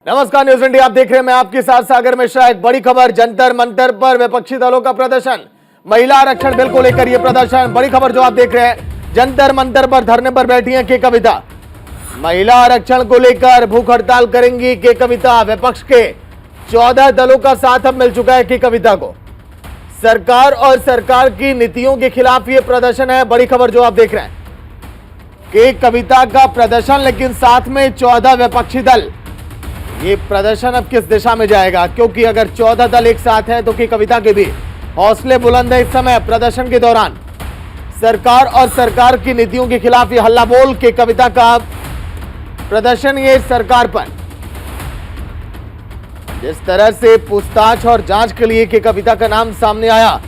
नमस्कार, news India आप देख रहे हैं। मैं आपके साथ सागर मिश्रा। एक बड़ी खबर, जंतर मंतर पर विपक्षी दलों का प्रदर्शन। महिला आरक्षण बिल को लेकर यह प्रदर्शन। बड़ी खबर जो आप देख रहे हैं, जंतर मंतर पर धरने पर बैठी हैं के कविता। महिला आरक्षण को लेकर भूख हड़ताल करेंगी के कविता। विपक्ष के 14 दलों का साथ अब मिल चुका है के कविता को। सरकार और सरकार की नीतियों के खिलाफ यह प्रदर्शन है। बड़ी खबर जो आप देख रहे हैं, के कविता का प्रदर्शन, लेकिन साथ में 14 विपक्षी दल। ये प्रदर्शन अब किस दिशा में जाएगा, क्योंकि अगर 14 दल एक साथ हैं तो की कविता के भी हौसले बुलंद है। इस समय प्रदर्शन के दौरान सरकार और सरकार की नीतियों के खिलाफ ये हल्ला बोल के कविता का प्रदर्शन। ये सरकार पर जिस तरह से पूछताछ और जांच के लिए के कविता का नाम सामने आया,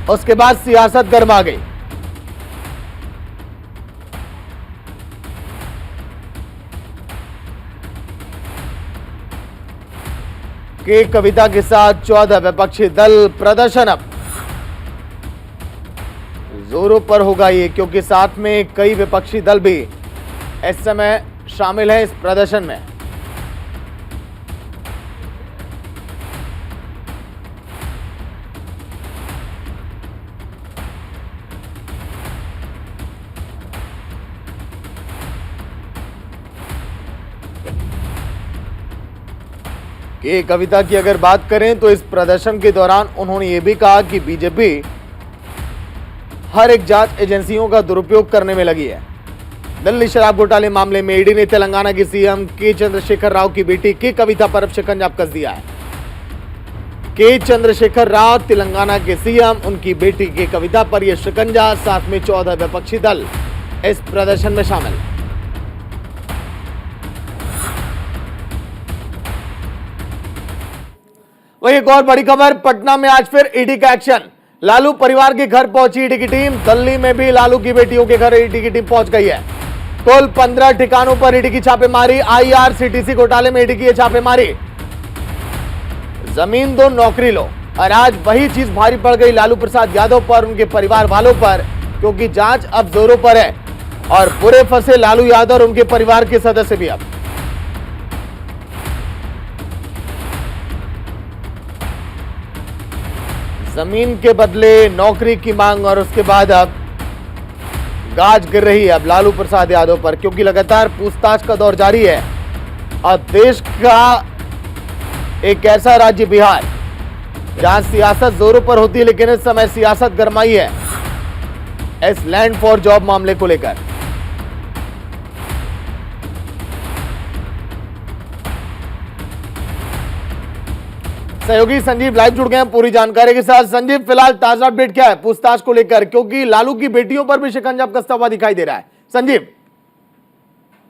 उसके बाद सियासत गर्मा गई। के कविता के साथ 14 विपक्षी दल। प्रदर्शन अब जोरों पर होगा ये, क्योंकि साथ में कई विपक्षी दल भी इस समय शामिल हैं इस प्रदर्शन में। के कविता की अगर बात करें तो इस प्रदर्शन के दौरान उन्होंने ये भी कहा कि बीजेपी हर एक जांच एजेंसियों का दुरुपयोग करने में लगी है। दिल्ली शराब घोटाले मामले में ईडी ने तेलंगाना के सीएम के चंद्रशेखर राव की बेटी के कविता पर अब शिकंजा कस दिया है। के चंद्रशेखर राव तेलंगाना के सीएम, उनकी बेटी के कविता पर यह शिकंजा। साथ में 14 विपक्षी दल इस प्रदर्शन में शामिल। वही एक और बड़ी खबर, पटना में आज फिर ईडी का एक्शन। लालू परिवार के घर पहुंची ईडी की टीम। दिल्ली में भी लालू की बेटियों के घर ईडी की टीम पहुंच गई है। कुल 15 ठिकानों पर ईडी की छापेमारी। आईआरसीटीसी घोटाले में ईडी की छापेमारी। जमीन दो नौकरी लो, और आज वही चीज भारी पड़ गई लालू प्रसाद यादव पर, उनके परिवार वालों पर, क्योंकि जांच अब जोरों पर है और बुरे फंसे लालू यादव और उनके परिवार के सदस्य भी। अब जमीन के बदले नौकरी की मांग, और उसके बाद अब गाज गिर रही है अब लालू प्रसाद यादव पर, क्योंकि लगातार पूछताछ का दौर जारी है। और देश का एक ऐसा राज्य बिहार जहां सियासत जोरों पर होती है, लेकिन इस समय सियासत गरमाई है इस लैंड फॉर जॉब मामले को लेकर। सहयोगी संजीव लाइव जुड़ गए हैं पूरी जानकारी के साथ। संजीव, फिलहाल ताजा अपडेट क्या है पूछताछ को लेकर, क्योंकि लालू की बेटियों पर भी शिकंजा कसता हुआ दिखाई दे रहा है। संजीव।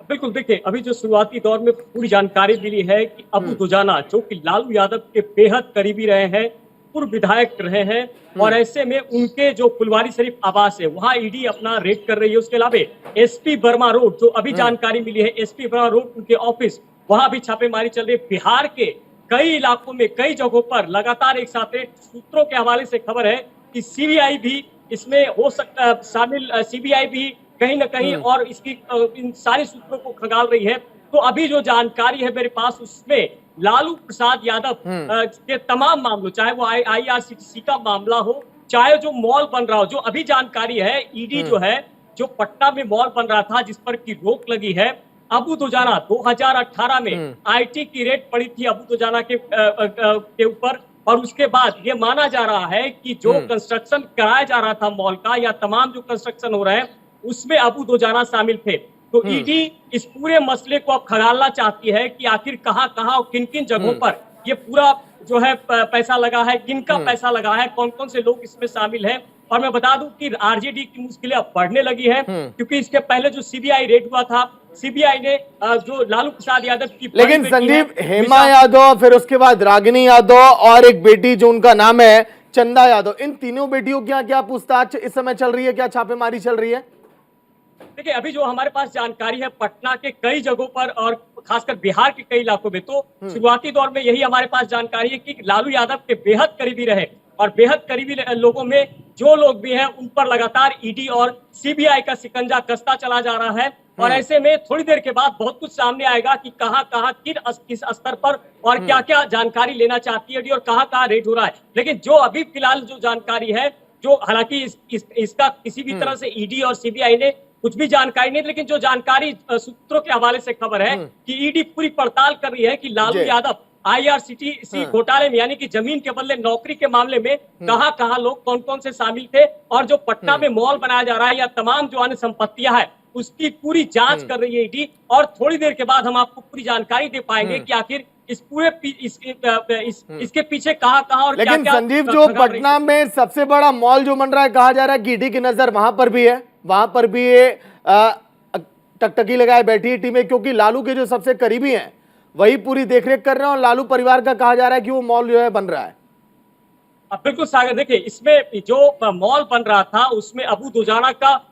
बिल्कुल, देखिए अभी जो शुरुआती दौर में पूरी जानकारी मिली है कि अबू दुजाना, जो कि लालू यादव के बेहद करीबी रहे हैं, पूर्व विधायक रहे हैं, और ऐसे में उनके जो फुलवारी शरीफ आवास है वहां ईडी अपना रेड कर रही है। उसके अलावा एसपी वर्मा रोड, जो अभी जानकारी मिली है, एसपी वर्मा रोड उनके ऑफिस, वहां भी छापेमारी चल रही है। बिहार के कई इलाकों में, कई जगहों पर लगातार एक साथ सूत्रों के हवाले से खबर है कि सीबीआई भी इसमें हो सकता शामिल, सीबीआई भी कहीं ना कहीं और इसकी इन सारे सूत्रों को खंगाल रही है। तो अभी जो जानकारी है मेरे पास, उसमें लालू प्रसाद यादव के तमाम मामलों, चाहे वो आईआरसीटीसी का मामला हो, चाहे जो मॉल बन रहा हो, जो अभी जानकारी है, ईडी जो है, जो पटना में मॉल बन रहा था जिस पर की रोक लगी है, अबू दुजाना 2018 में आईटी की रेड पड़ी थी अबू दुजाना के ऊपर, और उसके बाद ये माना जा रहा है कि जो कंस्ट्रक्शन कराया जा रहा था मॉल का, या तमाम जो कंस्ट्रक्शन हो रहा है, उसमें अबू दुजाना शामिल थे। तो ईडी इस पूरे मसले को अब खंगालना चाहती है कि आखिर कहां कहां और किन किन जगहों पर ये पूरा जो है पैसा लगा है, किनका पैसा लगा है, कौन कौन से लोग इसमें शामिल हैं। और मैं बता दूं कि आरजेडी की मुश्किलें अब बढ़ने लगी है, क्योंकि इसके पहले जो सीबीआई रेड हुआ था, सीबीआई ने जो लालू प्रसाद यादव की, लेकिन संजीव, हेमा यादव, फिर उसके बाद रागिनी यादव और एक बेटी जो उनका नाम है चंदा यादव, इन तीनों बेटियों की क्या पूछताछ इस समय चल रही है, क्या छापेमारी चल रही है? देखिए अभी जो हमारे पास जानकारी है, पटना के कई जगहों पर और खासकर बिहार के कई इलाकों में, तो शुरुआती दौर में यही हमारे पास जानकारी है कि लालू यादव के बेहद करीबी रहे, और बेहद करीबी लोगों में जो लोग भी हैं उन पर लगातार ईडी और सीबीआई का शिकंजा कसता चला जा रहा है। और ऐसे में थोड़ी देर के बाद बहुत कुछ सामने आएगा कि कहां किस स्तर पर और क्या क्या जानकारी लेना चाहती है ईडी और कहां रेड हो रहा है। लेकिन जो अभी फिलहाल जो जानकारी है, जो हालांकि इसका किसी भी तरह से ईडी और सीबीआई ने कुछ भी जानकारी नहीं, लेकिन जो जानकारी सूत्रों के हवाले से खबर है कि ईडी पूरी पड़ताल कर रही है कि लालू यादव आईआरसीटीसी घोटाले में यानी कि जमीन के बदले नौकरी के मामले में कहां लोग कौन कौन से शामिल थे, और जो पटना में मॉल बनाया जा रहा है या तमाम जो अन्य संपत्तियां हैं उसकी पूरी जांच कर रही है ईडी। और थोड़ी देर के बाद हम आपको पूरी जानकारी दे पाएंगे कि आखिर इस पूरे इसके पीछे कहां और लेकिन क्या संजीव, जो पटना में सबसे बड़ा मॉल जो बन रहा है, कहा जा रहा है कि ईडी की नजर वहां पर भी है, वहां पर भी ये टकटकी लगाए बैठी है टीमें, क्योंकि लालू के जो सबसे करीबी हैं वही पूरी देखरेख कर रहे हैं और लालू परिवार का कहा जा रहा है कि वो मॉल जो है बन रहा है। बिल्कुल सागर, देखिए इसमें जो मॉल बन रहा था उसमें अबू दुजाना का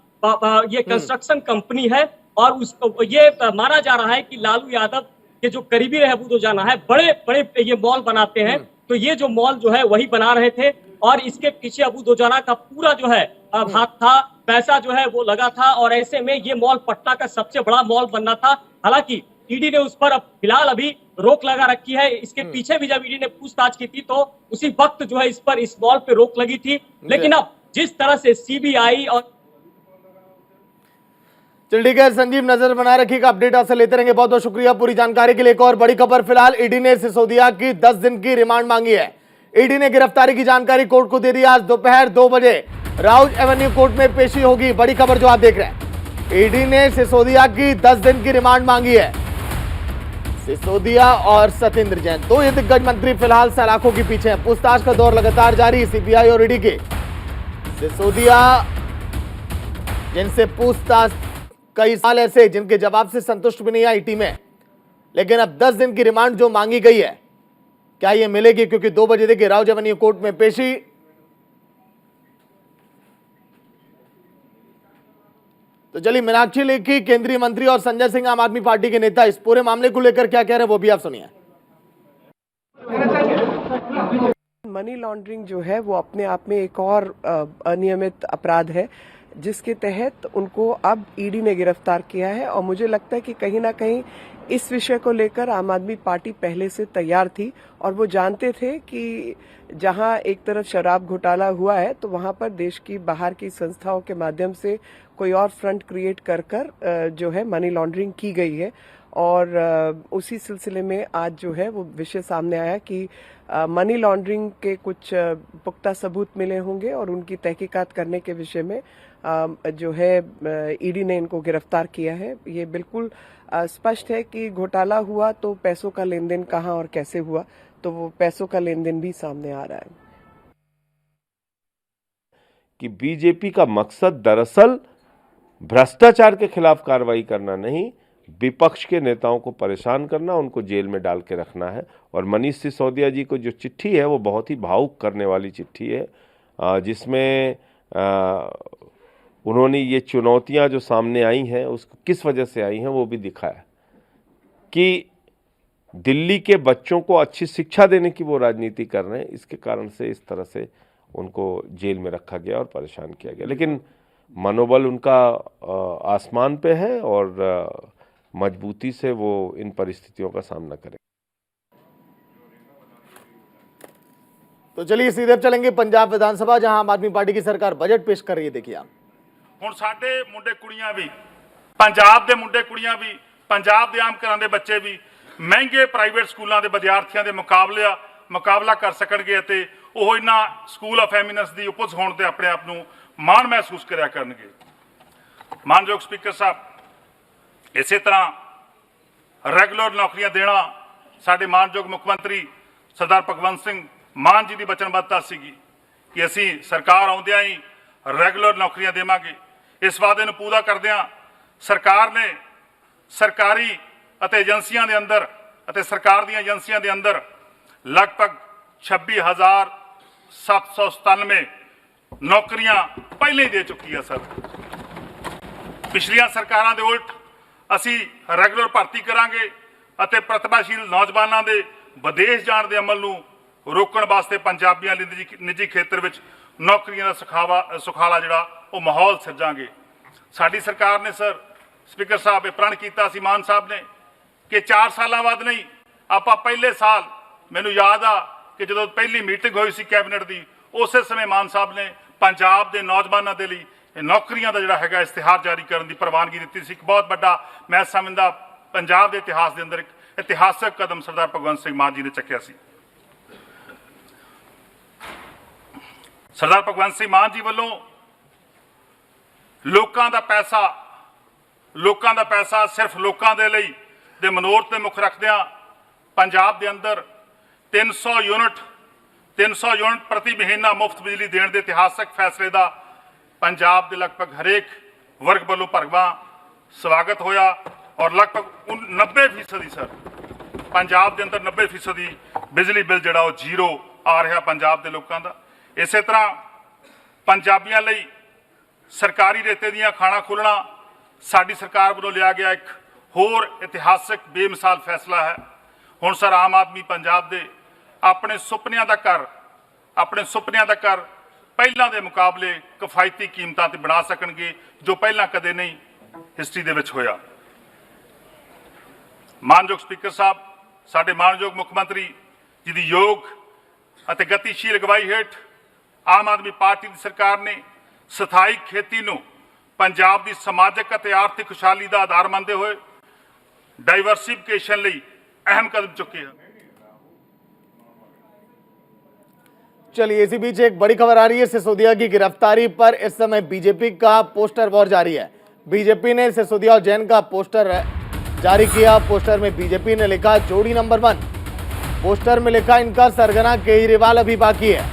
ये कंस्ट्रक्शन कंपनी है और उसको ये माना जा रहा है कि लालू यादव के जो करीबी रहे अबू दुजाना है, बड़े बड़े ये मॉल बनाते हैं, तो ये जो मॉल जो है वही बना रहे थे और इसके पीछे अबू दुजाना का पूरा जो है हाथ था, पैसा जो है वो लगा था। और ऐसे में ये मॉल पटना का सबसे बड़ा मॉल बनना था। हालांकि ईडी ने उस पर अब फिलहाल अभी रोक लगा रखी है। इसके पीछे भी जब ईडी ने पूछताछ की थी तो उसी वक्त जो है इस मॉल पे रोक लगी थी। लेकिन अब जिस तरह से सीबीआई और चल ठीक है संजीव, नजर बनाए रखिएगा, अपडेट आपसे लेते रहेंगे। बहुत बहुत शुक्रिया पूरी जानकारी के लिए। एक और बड़ी खबर, फिलहाल ईडी ने सिसोदिया की 10 दिन की रिमांड मांगी है। ईडी ने गिरफ्तारी की जानकारी कोर्ट को दे दी। आज दोपहर 2 बजे राउज एवेन्यू कोर्ट में पेशी होगी। बड़ी खबर जो आप देख रहे हैं, ईडी ने सिसोदिया की 10 दिन की रिमांड मांगी है। सिसोदिया और सत्येंद्र जैन, दो ये दिग्गज मंत्री फिलहाल सलाखों के पीछे हैं। पूछताछ का दौर लगातार जारी सीबीआई और ईडी के। सिसोदिया जिनसे पूछताछ कई साल ऐसे जिनके जवाब से संतुष्ट भी नहीं आई टीमें, लेकिन अब 10 दिन की रिमांड जो मांगी गई है, क्या ये मिलेगी? क्योंकि 2 बजे देखिए राउज एवेन्यू कोर्ट में पेशी। तो चलिए, मीनाक्षी लेखी केंद्रीय मंत्री और संजय सिंह आम आदमी पार्टी के नेता इस पूरे मामले को लेकर क्या कह रहे हैं वो भी आप सुनिए। मनी लॉन्ड्रिंग जो है वो अपने आप में एक और अनियमित अपराध है जिसके तहत उनको अब ईडी ने गिरफ्तार किया है। और मुझे लगता है कि कहीं ना कहीं इस विषय को लेकर आम आदमी पार्टी पहले से तैयार थी और वो जानते थे कि जहां एक तरफ शराब घोटाला हुआ है तो वहां पर देश की बाहर की संस्थाओं के माध्यम से कोई और फ्रंट क्रिएट कर जो है मनी लॉन्ड्रिंग की गई है। और उसी सिलसिले में आज जो है वो विषय सामने आया कि मनी लॉन्ड्रिंग के कुछ पुख्ता सबूत मिले होंगे और उनकी तहकीकात करने के विषय में जो है ईडी ने इनको गिरफ्तार किया है। ये बिल्कुल स्पष्ट है कि घोटाला हुआ तो पैसों का लेन देन कहाँ और कैसे हुआ, तो वो पैसों का लेन देन भी सामने आ रहा है कि बीजेपी का मकसद दरअसल भ्रष्टाचार के खिलाफ कार्रवाई करना नहीं, विपक्ष के नेताओं को परेशान करना, उनको जेल में डाल के रखना है। और मनीष सिसोदिया जी को जो चिट्ठी है वो बहुत ही भावुक करने वाली चिट्ठी है, जिसमें उन्होंने ये चुनौतियां जो सामने आई हैं उसको किस वजह से आई हैं वो भी दिखाया कि दिल्ली के बच्चों को अच्छी शिक्षा देने की वो राजनीति कर रहे हैं। इसके कारण से इस तरह से उनको जेल में रखा गया और परेशान किया गया। लेकिन मनोबल उनका आसमान पे है और मजबूती से वो इन परिस्थितियों का सामना करें। तो चलिए सीधे चलेंगे पंजाब विधानसभा, जहां आम आदमी पार्टी की सरकार बजट पेश कर रही है। देखिए आप, ਹੁਣ ਸਾਡੇ ਮੁੰਡੇ ਕੁੜੀਆਂ ਵੀ, ਪੰਜਾਬ ਦੇ ਮੁੰਡੇ ਕੁੜੀਆਂ ਵੀ, ਪੰਜਾਬ ਦੇ ਆਮ ਘਰਾਂ ਦੇ ਬੱਚੇ ਵੀ ਮਹਿੰਗੇ ਪ੍ਰਾਈਵੇਟ ਸਕੂਲਾਂ ਦੇ ਵਿਦਿਆਰਥੀਆਂ ਦੇ ਮੁਕਾਬਲਾ ਕਰ ਸਕਣਗੇ ਅਤੇ ਉਹ ਇਹਨਾਂ ਸਕੂਲ ਆਫ ਐਮੀਨੈਂਸ ਦੀ ਉਪਜ ਹੋਣ ਤੇ ਆਪਣੇ ਆਪ ਨੂੰ ਮਾਣ ਮਹਿਸੂਸ ਕਰਿਆ ਕਰਨਗੇ। ਮਾਨਯੋਗ ਸਪੀਕਰ ਸਾਹਿਬ, ਇਸੇ ਤਰ੍ਹਾਂ ਰੈਗੂਲਰ ਨੌਕਰੀਆਂ ਦੇਣਾ ਸਾਡੇ ਮਾਨਯੋਗ ਮੁੱਖ ਮੰਤਰੀ ਸਰਦਾਰ ਭਗਵੰਤ ਸਿੰਘ ਮਾਨ ਜੀ ਦੀ ਵਚਨਬੱਧਤਾ ਸੀਗੀ ਕਿ ਅਸੀਂ ਸਰਕਾਰ ਆਉਂਦਿਆਂ ਹੀ ਰੈਗੂਲਰ ਨੌਕਰੀਆਂ ਦੇਵਾਂਗੇ। ਇਸ ਵਾਅਦੇ ਨੂੰ ਪੂਰਾ ਕਰਦਿਆਂ ਸਰਕਾਰ ਨੇ ਸਰਕਾਰੀ ਅਤੇ ਏਜੰਸੀਆਂ ਦੇ ਅੰਦਰ ਅਤੇ ਸਰਕਾਰ ਦੀਆਂ ਏਜੰਸੀਆਂ ਦੇ ਅੰਦਰ ਲਗਭਗ 26,797 ਨੌਕਰੀਆਂ ਪਹਿਲਾਂ ਹੀ ਦੇ ਚੁੱਕੀ ਹੈ ਸਰ। ਪਿਛਲੀਆਂ ਸਰਕਾਰਾਂ ਦੇ ਉਲਟ ਅਸੀਂ ਰੈਗੂਲਰ ਭਰਤੀ ਕਰਾਂਗੇ ਅਤੇ ਪ੍ਰਤਿਭਾਸ਼ੀਲ ਨੌਜਵਾਨਾਂ ਦੇ ਵਿਦੇਸ਼ ਜਾਣ ਦੇ ਅਮਲ ਨੂੰ ਰੋਕਣ ਵਾਸਤੇ ਪੰਜਾਬੀਆਂ ਲਈ ਨਿੱਜੀ ਖੇਤਰ ਵਿੱਚ ਨੌਕਰੀਆਂ ਦਾ ਸੁਖਾਲਾ ਜਿਹੜਾ ਉਹ ਮਾਹੌਲ ਸਿਰਜਾਂਗੇ। ਸਾਡੀ ਸਰਕਾਰ ਨੇ ਸਰ ਸਪੀਕਰ ਸਾਹਿਬ ਇਹ ਪ੍ਰਣ ਕੀਤਾ ਸੀ ਮਾਨ ਸਾਹਿਬ ਨੇ ਕਿ 4 ਸਾਲਾਂ ਬਾਅਦ ਨਹੀਂ, ਆਪਾਂ ਪਹਿਲੇ ਸਾਲ, ਮੈਨੂੰ ਯਾਦ ਆ ਕਿ ਜਦੋਂ ਪਹਿਲੀ ਮੀਟਿੰਗ ਹੋਈ ਸੀ ਕੈਬਨਿਟ ਦੀ, ਉਸੇ ਸਮੇਂ ਮਾਨ ਸਾਹਿਬ ਨੇ ਪੰਜਾਬ ਦੇ ਨੌਜਵਾਨਾਂ ਦੇ ਲਈ ਨੌਕਰੀਆਂ ਦਾ ਜਿਹੜਾ ਹੈਗਾ ਇਸ਼ਤਿਹਾਰ ਜਾਰੀ ਕਰਨ ਦੀ ਪ੍ਰਵਾਨਗੀ ਦਿੱਤੀ ਸੀ। ਇੱਕ ਬਹੁਤ ਵੱਡਾ ਮੈਂ ਸਮਝਦਾ ਪੰਜਾਬ ਦੇ ਇਤਿਹਾਸ ਦੇ ਅੰਦਰ ਇੱਕ ਇਤਿਹਾਸਕ ਕਦਮ ਸਰਦਾਰ ਭਗਵੰਤ ਸਿੰਘ ਮਾਨ ਜੀ ਨੇ ਚੱਕਿਆ ਸੀ। ਸਰਦਾਰ ਭਗਵੰਤ ਸਿੰਘ ਮਾਨ ਜੀ ਵੱਲੋਂ ਲੋਕਾਂ ਦਾ ਪੈਸਾ ਸਿਰਫ ਲੋਕਾਂ ਦੇ ਲਈ ਦੇ ਮਨੋਰਥ ਤੇ ਮੁੱਖ ਰੱਖਦਿਆਂ ਪੰਜਾਬ ਦੇ ਅੰਦਰ 300 ਯੂਨਿਟ ਪ੍ਰਤੀ ਮਹੀਨਾ ਮੁਫਤ ਬਿਜਲੀ ਦੇਣ ਦੇ ਇਤਿਹਾਸਕ ਫੈਸਲੇ ਦਾ ਪੰਜਾਬ ਦੇ ਲਗਭਗ ਹਰੇਕ ਵਰਗ ਵੱਲੋਂ ਭਰਵਾਂ ਸਵਾਗਤ ਹੋਇਆ ਔਰ ਲਗਭਗ 90% ਸਰ ਪੰਜਾਬ ਦੇ ਅੰਦਰ 90% ਬਿਜਲੀ ਬਿੱਲ ਜਿਹੜਾ ਉਹ ਜ਼ੀਰੋ ਆ ਰਿਹਾ ਪੰਜਾਬ ਦੇ ਲੋਕਾਂ ਦਾ। ਇਸੇ ਤਰ੍ਹਾਂ ਪੰਜਾਬੀਆਂ ਲਈ ਸਰਕਾਰੀ ਰੇਤੇ ਦੀਆਂ ਖਾਣਾ ਖੋਲ੍ਹਣਾ ਸਾਡੀ ਸਰਕਾਰ ਵੱਲੋਂ ਲਿਆ ਗਿਆ ਇੱਕ ਹੋਰ ਇਤਿਹਾਸਕ ਬੇਮਿਸਾਲ ਫੈਸਲਾ ਹੈ। ਹੁਣ ਸਰ ਆਮ ਆਦਮੀ ਪੰਜਾਬ ਦੇ ਆਪਣੇ ਸੁਪਨਿਆਂ ਦਾ ਘਰ ਪਹਿਲਾਂ ਦੇ ਮੁਕਾਬਲੇ ਕਿਫਾਇਤੀ ਕੀਮਤਾਂ ਤੇ ਬਣਾ ਸਕਣਗੇ, ਜੋ ਪਹਿਲਾਂ ਕਦੇ ਨਹੀਂ ਹਿਸਟਰੀ ਦੇ ਵਿੱਚ ਹੋਇਆ। ਮਾਨਯੋਗ ਸਪੀਕਰ ਸਾਹਿਬ, ਸਾਡੇ ਮਾਨਯੋਗ ਮੁੱਖ ਮੰਤਰੀ ਜੀ ਦੀ ਯੋਗ ਅਤੇ ਗਤੀਸ਼ੀਲ ਅਗਵਾਈ ਹੇਠ ਆਮ ਆਦਮੀ ਪਾਰਟੀ ਦੀ ਸਰਕਾਰ ਨੇ ਸਥਾਈ ਖੇਤੀ ਨੂੰ ਪੰਜਾਬ ਦੀ ਸਮਾਜਿਕ ਅਤੇ ਆਰਥਿਕ ਖੁਸ਼ਹਾਲੀ ਦਾ ਆਧਾਰ ਮੰਨਦੇ ਹੋਏ ਡਾइवर्सिफिकेशन ਲਈ अहम कदम चुके हैं। चलिए, इसी बीच एक बड़ी खबर आ रही है। सिसोदिया की गिरफ्तारी पर इस समय बीजेपी का पोस्टर वॉर जारी है। बीजेपी ने सिसोदिया और जैन का पोस्टर जारी किया। पोस्टर में बीजेपी ने लिखा जोड़ी नंबर 1। पोस्टर में लिखा इनका सरगना केजरीवाल अभी बाकी है।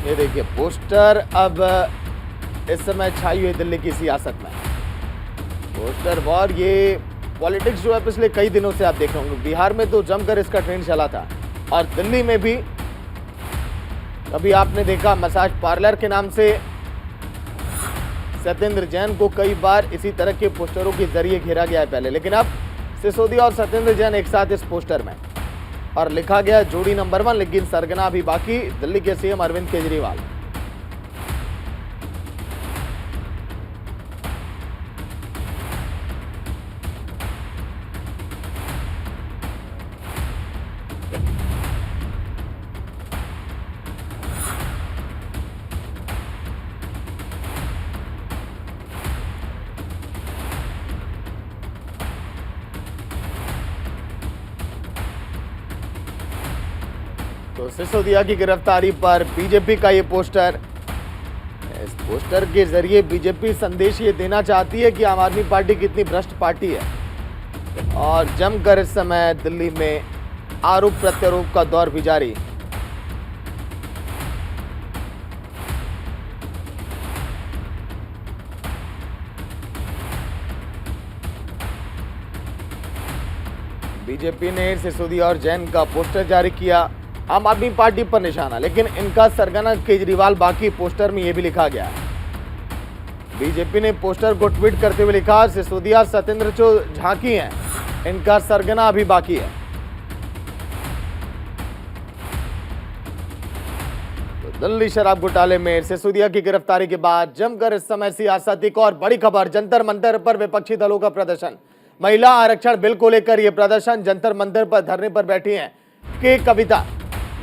ये देखिए पोस्टर अब इस समय छाई हुई दिल्ली की सियासत में। पोस्टर वॉर, ये पॉलिटिक्स जो है पिछले कई दिनों से आप देख रहे होंगे। बिहार में तो जमकर इसका ट्रेंड चला था और दिल्ली में भी अभी आपने देखा मसाज पार्लर के नाम से सत्येंद्र जैन को कई बार इसी तरह के पोस्टरों के जरिए घेरा गया है पहले, लेकिन अब सिसोदिया और सत्येंद्र जैन एक साथ इस पोस्टर में और लिखा गया जोड़ी नंबर 1 लेकिन सरगना अभी बाकी, दिल्ली के सीएम अरविंद केजरीवाल। तो सिसोदिया की गिरफ्तारी पर बीजेपी का ये पोस्टर, इस पोस्टर के जरिए बीजेपी संदेश ये देना चाहती है कि आम आदमी पार्टी कितनी भ्रष्ट पार्टी है और जमकर इस समय दिल्ली में आरोप प्रत्यारोप का दौर भी जारी। बीजेपी ने सिसोदिया और जैन का पोस्टर जारी किया, आम आदमी पार्टी पर निशाना, लेकिन इनका सरगना केजरीवाल बाकी। पोस्टर में यह भी लिखा गया है। बीजेपी ने पोस्टर को ट्वीट करते हुए लिखा सिसोदिया सत्येंद्र जो झांकी हैं, इनका सरगना अभी बाकी है। तो दिल्ली शराब घोटाले में सिसोदिया की गिरफ्तारी के बाद जमकर इस समय सियासत। एक और बड़ी खबर, जंतर मंतर पर विपक्षी दलों का प्रदर्शन। महिला आरक्षण बिल को लेकर यह प्रदर्शन, जंतर मंतर पर धरने पर बैठी हैं के कविता।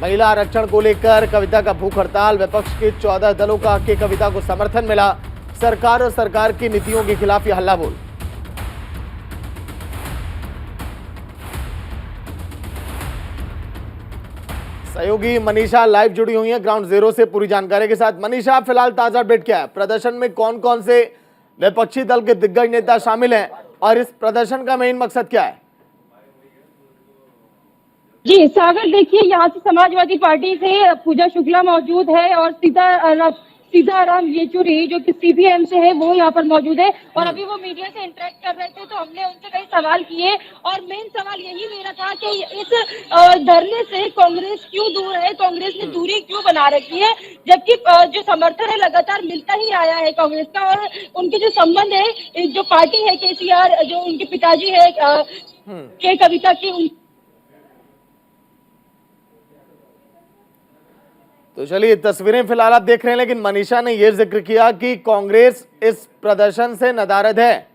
महिला आरक्षण को लेकर कविता का भूख हड़ताल, विपक्ष के 14 दलों का के कविता को समर्थन मिला। सरकार और सरकार की नीतियों के खिलाफ यह हल्ला बोल। सहयोगी मनीषा लाइव जुड़ी हुई है ग्राउंड जीरो से पूरी जानकारी के साथ। मनीषा, फिलहाल ताजा अपडेट क्या है? प्रदर्शन में कौन कौन से विपक्षी दल के दिग्गज नेता शामिल हैं और इस प्रदर्शन का मेन मकसद क्या है? जी सागर, देखिए यहाँ से समाजवादी पार्टी से पूजा शुक्ला मौजूद है और सीताराम येचुरी जो कि सीपीएम से है वो यहाँ पर मौजूद है और अभी वो मीडिया से इंटरेक्ट कर रहे थे तो हमने उनसे कई सवाल किए और मेन सवाल यही मेरा था कि इस धरने से कांग्रेस क्यों दूर है, कांग्रेस ने दूरी क्यों बना रखी है, जबकि जो समर्थन है लगातार मिलता ही आया है कांग्रेस का और उनके जो संबंध है, जो पार्टी है केसीआर, जो उनके पिताजी है के कविता की। तो चलिए तस्वीरें फिलहाल आप देख रहे हैं, लेकिन मनीषा ने यह जिक्र किया कि कांग्रेस इस प्रदर्शन से नदारद है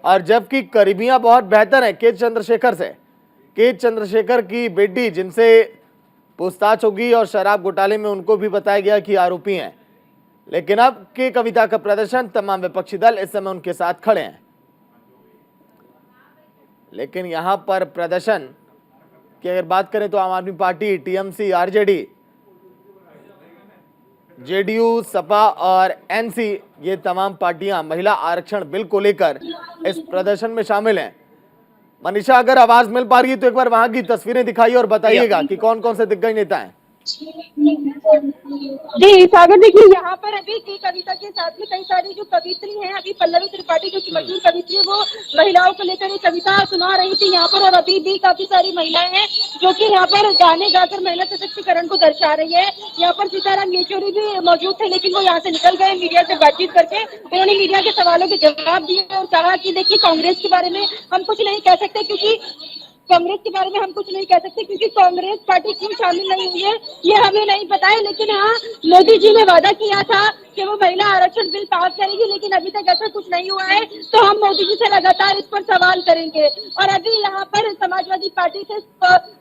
और जबकि करीबियां बहुत बेहतर हैं के चंद्रशेखर से। के चंद्रशेखर की बेटी जिनसे पूछताछ होगी और शराब घोटाले में उनको भी बताया गया कि आरोपी हैं, लेकिन अब के कविता का प्रदर्शन तमाम विपक्षी दल इस समय उनके साथ खड़े हैं। लेकिन यहां पर प्रदर्शन की अगर बात करें तो आम आदमी party, TMC, RJD, JDU, Sapa और एनसी, ये तमाम पार्टियां महिला आरक्षण बिल को लेकर इस प्रदर्शन में शामिल हैं। मनीषा, अगर आवाज मिल पा रही है तो एक बार वहां की तस्वीरें दिखाइए और बताइएगा कि कौन कौन से दिग्गज नेता हैं। जी सागर, देखिए यहाँ पर अभी की कविता के साथ में कई सारी जो कवित्री हैं, अभी पल्लवी त्रिपाठी जो कि मशहूर कवित्री है, वो महिलाओं को लेकर एक कविता सुना रही थी यहाँ पर। और अभी भी काफी सारी महिलाएं हैं जो कि यहाँ पर गाने गाकर महिला सशक्तिकरण को दर्शा रही है। यहाँ पर सीताराम येचुरी भी मौजूद थे, लेकिन वो यहाँ से निकल गए मीडिया से बातचीत करके। उन्होंने मीडिया के सवालों के जवाब दिए और कहा कि देखिए कांग्रेस के बारे में हम कुछ नहीं कह सकते, क्योंकि कांग्रेस के बारे में हम कुछ नहीं कह सकते क्योंकि कांग्रेस पार्टी क्यों शामिल नहीं हुई है ये हमें नहीं पता है। लेकिन हाँ, मोदी जी ने वादा किया था कि वो महिला आरक्षण बिल पास करेगी, लेकिन अभी तक ऐसा कुछ नहीं हुआ है, तो हम मोदी जी से लगातार इस पर सवाल करेंगे। और अभी यहाँ पर समाजवादी पार्टी से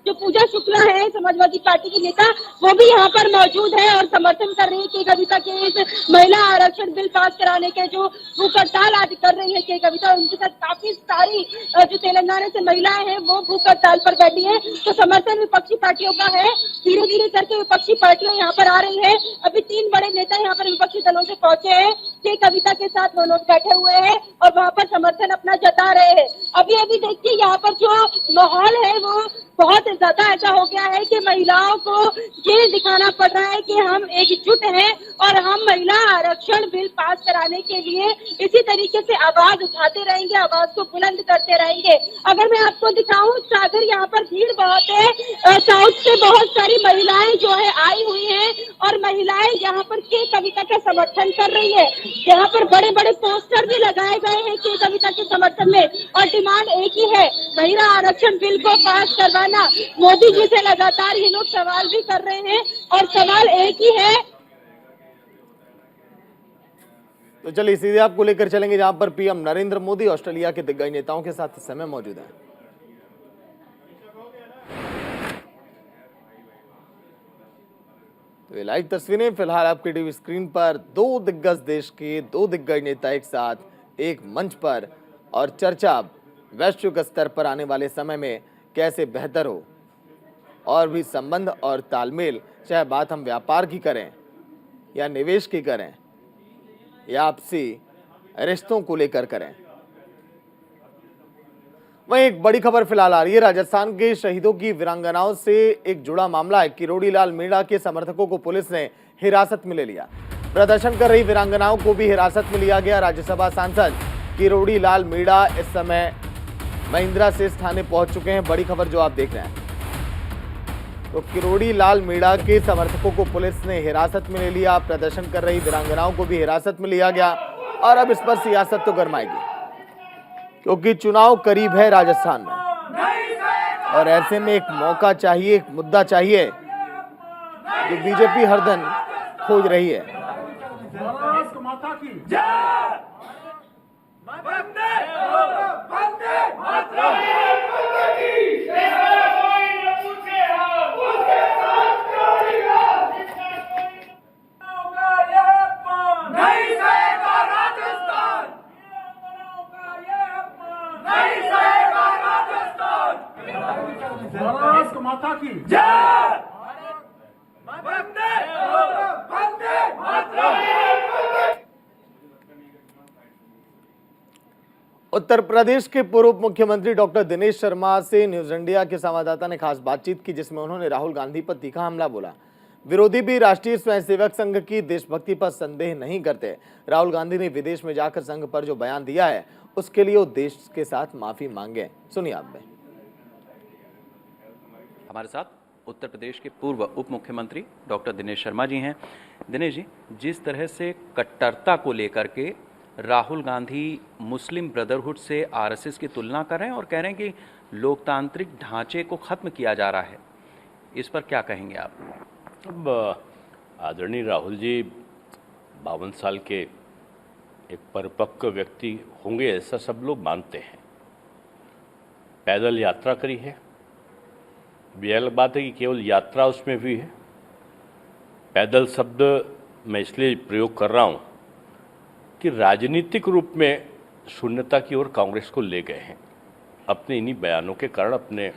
जो पूजा शुक्ला है, समाजवादी पार्टी की नेता, वो भी यहाँ पर मौजूद है और समर्थन कर रही है कि कविता के इस महिला आरक्षण बिल पास कराने के जो भूख हड़ताल आज कर रही है कि कविता, उनके साथ काफी सारी जो तेलंगाना से महिलाएं हैं वो भूख हड़ताल पर बैठी है। तो समर्थन विपक्षी पार्टियों का है, धीरे धीरे करके विपक्षी पार्टियां यहाँ पर आ रही है। अभी 3 बड़े नेता यहाँ पर विपक्षी दलों से पहुंचे हैं कि कविता के साथ वो लोग बैठे हुए हैं और वहाँ पर समर्थन अपना जता रहे हैं। अभी अभी देखिए यहाँ पर जो माहौल है वो बहुत ज्यादा ऐसा हो गया है कि महिलाओं को ये दिखाना पड़ रहा है कि हम एकजुट हैं और हम महिला आरक्षण बिल पास कराने के लिए इसी तरीके से आवाज उठाते रहेंगे, आवाज को बुलंद करते रहेंगे। अगर मैं आपको दिखाऊं सागर, यहाँ पर भीड़ बहुत है, साउथ से बहुत सारी महिलाएं जो है आई हुई हैं और महिलाएं यहाँ पर के कविता का समर्थन कर रही है। यहाँ पर बड़े बड़े पोस्टर भी लगाए गए हैं के कविता के समर्थन में और डिमांड एक ही है, महिला आरक्षण बिल को पास करवाना। मोदी जी से लगातार ये लोग सवाल भी कर रहे हैं और सवाल एक ही है। तो चलिए सीधे आपको लेकर चलेंगे जहां पर पीएम नरेंद्र मोदी ऑस्ट्रेलिया के दिग्गज नेताओं के साथ इस समय मौजूद हैं। तो ये लाइव तस्वीरें फिलहाल आपके टीवी स्क्रीन पर, 2 दिग्गज देश के 2 दिग्गज नेता एक साथ एक मंच पर और चर्चा वैश्विक स्तर पर आने वाले समय में कैसे बेहतर हो और भी संबंध और तालमेल, चाहे बात हम व्यापार की करें या निवेश की करें या आपसी रिश्तों को लेकर करें। वहीं एक बड़ी खबर फिलहाल आ रही है, राजस्थान के शहीदों की वीरांगनाओं से एक जुड़ा मामला है। किरोड़ी लाल मीणा के समर्थकों को पुलिस ने हिरासत में ले लिया। प्रदर्शन कर रही वीरांगनाओं को भी हिरासत में लिया गया। राज्यसभा सांसद किरोड़ी लाल मीणा इस समय महिंद्रा से थाने पहुंच चुके हैं। बड़ी खबर जो आप देख रहे हैं, तो किरोड़ी लाल मीणा के समर्थकों को पुलिस ने हिरासत में ले लिया। प्रदर्शन कर रही वीरांगनाओं को भी हिरासत में लिया गया और अब इस पर सियासत तो गरमाएगी क्योंकि चुनाव करीब है राजस्थान में और ऐसे में एक मौका चाहिए, एक मुद्दा चाहिए जो बीजेपी हर दिन खोज रही है। माता की उत्तर प्रदेश के पूर्व मुख्यमंत्री डॉक्टर दिनेश शर्मा से न्यूज इंडिया के संवाददाता ने खास बातचीत की, जिसमें उन्होंने राहुल गांधी पर तीखा हमला बोला। विरोधी भी राष्ट्रीय स्वयंसेवक संघ की देशभक्ति पर संदेह नहीं करते। राहुल गांधी ने विदेश में जाकर संघ पर जो बयान दिया है उसके लिए वो देश के साथ माफी मांगे। सुनिए आप में। हमारे साथ उत्तर प्रदेश के पूर्व उप मुख्यमंत्री डॉक्टर दिनेश शर्मा जी हैं। दिनेश जी, जिस तरह से कट्टरता को लेकर के राहुल गांधी मुस्लिम ब्रदरहुड से आरएसएस की तुलना कर रहे हैं और कह रहे हैं कि लोकतांत्रिक ढांचे को खत्म किया जा रहा है, इस पर क्या कहेंगे आप? अब आदरणीय राहुल जी 52 साल के एक परिपक्व व्यक्ति होंगे ऐसा सब लोग मानते हैं। पैदल यात्रा करी है, ये अलग बात है कि केवल यात्रा उसमें भी है। पैदल शब्द मैं इसलिए प्रयोग कर रहा हूँ कि राजनीतिक रूप में शून्यता की ओर कांग्रेस को ले गए हैं अपने इन्हीं बयानों के कारण। अपने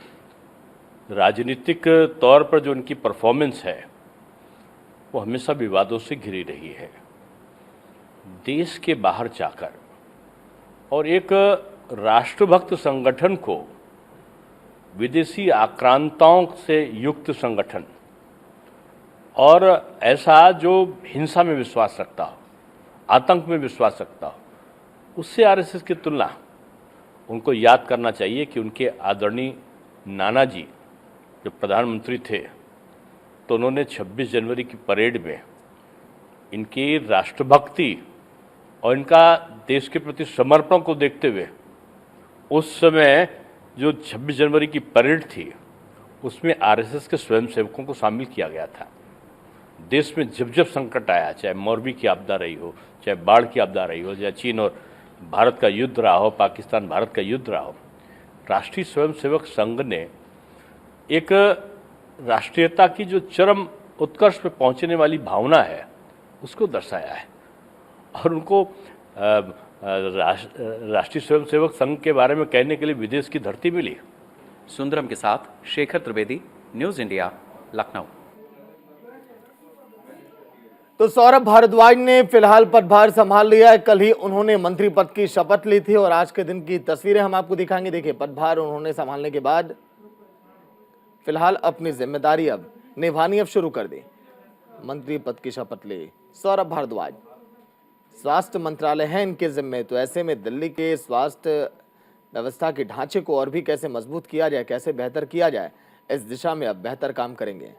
राजनीतिक तौर पर जो उनकी परफॉर्मेंस है वो हमेशा विवादों से घिरी रही है। देश के बाहर जाकर और एक राष्ट्रभक्त संगठन को विदेशी आक्रांताओं से युक्त संगठन और ऐसा जो हिंसा में विश्वास रखता हो, आतंक में विश्वास रखता हो, उससे आरएसएस की तुलना उनको याद करना चाहिए कि उनके आदरणीय नाना जी जो प्रधानमंत्री थे तो उन्होंने 26 जनवरी की परेड में इनकी राष्ट्रभक्ति और इनका देश के प्रति समर्पण को देखते हुए उस समय जो 26 जनवरी की परेड थी उसमें आरएसएस के स्वयंसेवकों को शामिल किया गया था। देश में जब जब संकट आया, चाहे मोरबी की आपदा रही हो, चाहे बाढ़ की आपदा रही हो, चाहे चीन और भारत का युद्ध रहा हो, पाकिस्तान भारत का युद्ध रहा हो, राष्ट्रीय स्वयंसेवक संघ ने एक राष्ट्रीयता की जो चरम उत्कर्ष पे पहुंचने वाली भावना है उसको दर्शाया है। और उनको राष्ट्रीय स्वयंसेवक संघ के बारे में कहने के लिए विदेश की धरती मिली। सुंदरम के साथ शेखर त्रिवेदी, न्यूज़ इंडिया, लखनऊ। तो सौरभ भारद्वाज ने फिलहाल पदभार संभाल लिया है। कल ही उन्होंने मंत्री पद की शपथ ली थी और आज के दिन की तस्वीरें हम आपको दिखाएंगे। देखिए, पदभार उन्होंने संभालने के बाद फिलहाल अपनी जिम्मेदारी अब निभानी अब शुरू कर दी। मंत्री पद की शपथ ली सौरभ भारद्वाज। स्वास्थ्य मंत्रालय है इनके जिम्मे, तो ऐसे में दिल्ली के स्वास्थ्य व्यवस्था के ढांचे को और भी कैसे मजबूत किया जाए, कैसे बेहतर किया जाए, इस दिशा में अब बेहतर काम करेंगे।